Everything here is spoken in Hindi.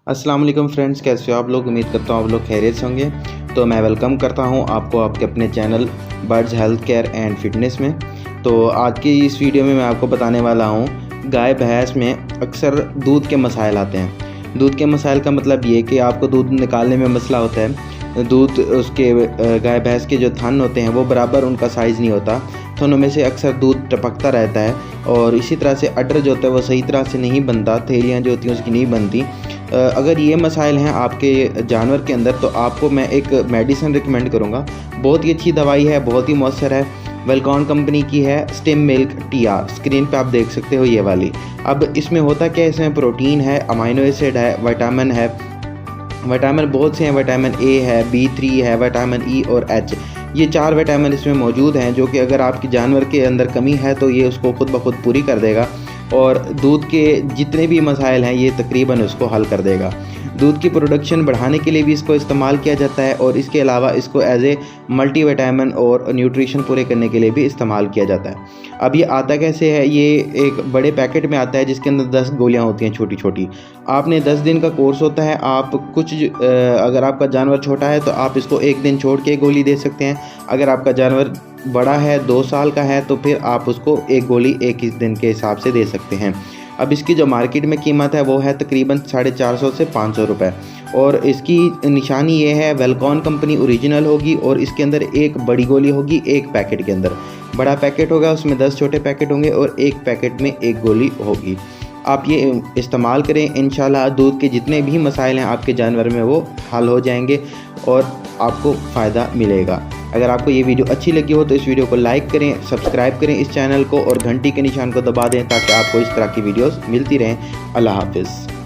अस्सलाम वालेकुम फ्रेंड्स, कैसे हो आप लोग। उम्मीद करता हूँ आप लोग खैरियत से होंगे। तो मैं वेलकम करता हूँ आपको आपके अपने channel birds health care and fitness में। तो आज की इस वीडियो में मैं आपको बताने वाला हूँ गाय भैंस में अक्सर दूध के मसाइल आते हैं। दूध के मसाइल का मतलब ये कि आपको दूध निकालने में मसला होता है। दूध उसके गाय भैंस के जो थन होते हैं वो बराबर उनका साइज़ नहीं होता, थनों में से अक्सर दूध टपकता रहता है और इसी तरह से अडर जो होता है वो सही तरह से नहीं बनता, थैलियाँ जो होती हैं उसकी नहीं बनती। अगर ये मसाइल हैं आपके जानवर के अंदर तो आपको मैं एक मेडिसिन रिकमेंड करूँगा। बहुत ही अच्छी दवाई है, बहुत ही मौसर है। वेलकॉन कंपनी की है, स्टेम मिल्क TR। स्क्रीन पे आप देख सकते हो ये वाली। अब इसमें होता क्या है, इसमें प्रोटीन है, अमाइनो एसिड है, विटामिन है। विटामिन बहुत से हैं, विटामिन A है, B3 है, विटामिन E और H। ये 4 विटामिन इसमें मौजूद हैं जो कि अगर आपके जानवर के अंदर कमी है तो ये उसको खुद ब खुद पूरी कर देगा और दूध के जितने भी मसाइल हैं ये तकरीबन उसको हल कर देगा। दूध की प्रोडक्शन बढ़ाने के लिए भी इसको इस्तेमाल किया जाता है और इसके अलावा इसको एज ए मल्टी विटामिन और न्यूट्रिशन पूरे करने के लिए भी इस्तेमाल किया जाता है। अब ये आता कैसे है, ये एक बड़े पैकेट में आता है जिसके अंदर 10 गोलियां होती हैं छोटी छोटी। आपने 10 दिन का कोर्स होता है। आप अगर आपका जानवर छोटा है तो आप इसको एक दिन छोड़ के गोली दे सकते हैं। अगर आपका जानवर बड़ा है, 2 साल का है, तो फिर आप उसको एक गोली एक ही दिन के हिसाब से दे सकते हैं। अब इसकी जो मार्केट में कीमत है वो है तकरीबन 450 से 500 रुपये और इसकी निशानी ये है वेलकॉन कंपनी ओरिजिनल होगी और इसके अंदर एक बड़ी गोली होगी एक पैकेट के अंदर। बड़ा पैकेट होगा उसमें 10 छोटे पैकेट होंगे और एक पैकेट में एक गोली होगी। आप ये इस्तेमाल करें, इंशाल्लाह दूध के जितने भी मसाइल हैं आपके जानवर में वो हल हो जाएंगे और आपको फ़ायदा मिलेगा। अगर आपको ये वीडियो अच्छी लगी हो तो इस वीडियो को लाइक करें, सब्सक्राइब करें इस चैनल को और घंटी के निशान को दबा दें ताकि आपको इस तरह की वीडियोस मिलती रहें। अल्लाह हाफ़िज़।